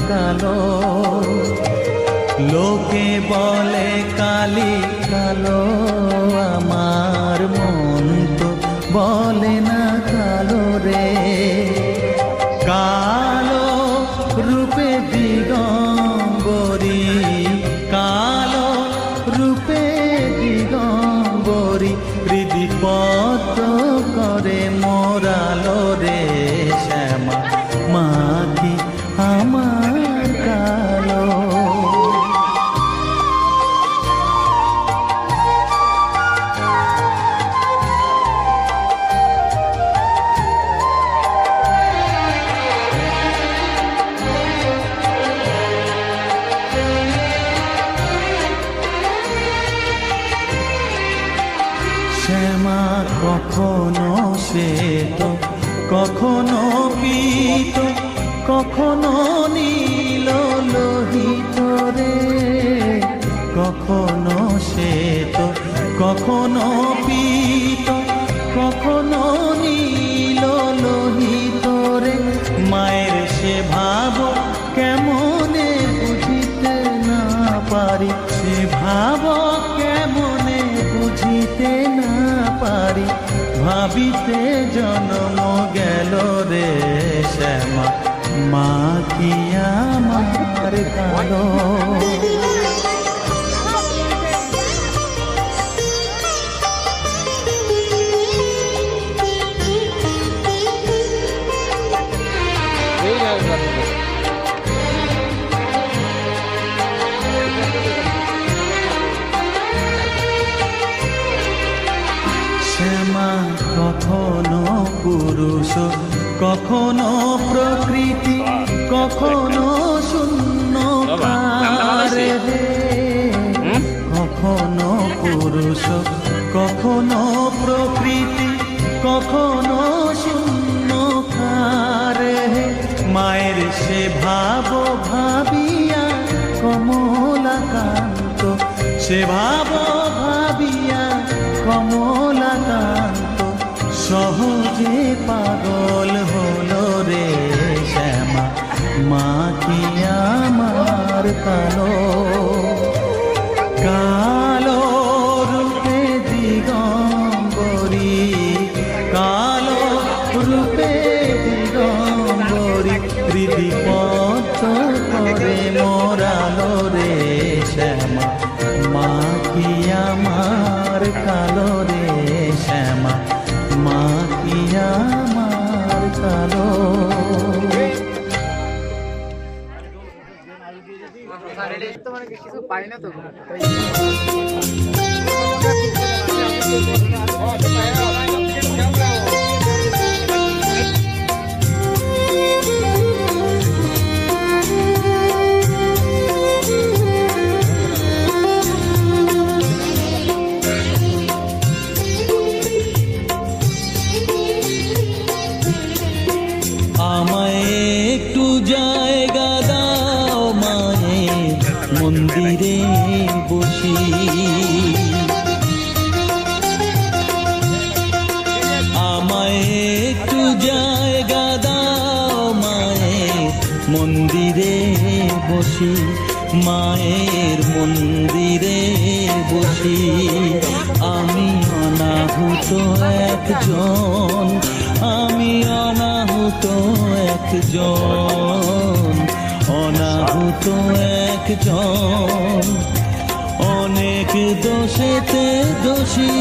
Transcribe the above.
কালো। লোকে বলে কালি কালো, আমার মন তো বলে না কালো রে। কালো রূপে দিগম্বরী, কালো রূপে দিগম্বরী, হৃদিপদ্ম করে মোরালো রে শ্যামা, মা কি আমার কালো। শ্যামা কখনো শ্বেত, কখনো পীত, কখনো নীল লোহিত রে। কখনো শ্বেত, কখনো পীত, কখনো নীল লোহিত রে। মায়ের সে ভাব কেমনে বুঝিতে না পারি, সে ভাব কেমনে বুঝিতে না পারি, ভাবিতে জন্ম গেল রে শ্যামা, মা কি আমার কালো। শ্যামা কখনো পুরুষ, কখনো প্রকৃতি, কখনো শূন্য কারে। কখনো পুরুষ, কখনো প্রকৃতি, কখনো শূন্য কারে। মায়ের সে ভাব ভাবিয়া কমলাকান্ত, সে ভাব ভাবিয়া কমলাকান্ত, সহজে পাগল হলো রে শ্যামা, মা কি আমার কালো। কালো রূপে দিগম্বরী, কালো রূপে দিগম্বরী, হৃদিপদ্ম করে মোরালো রে শ্যামা, মা কি আমার কালো রে শ্যামা, মা কি আমার কালো। কিছু পাই না তো। আমায় একটু জায়গা দাও মায়ের মন্দিরে বসি, আমায় একটু জায়গা দাও মায়ের মন্দিরে বসি, মায়ের মন্দিরে বসি। আমি অনাহুত একজন, আমি অনাহুত একজন, অনাহুত একজন। অনেক দোষেতে দোষী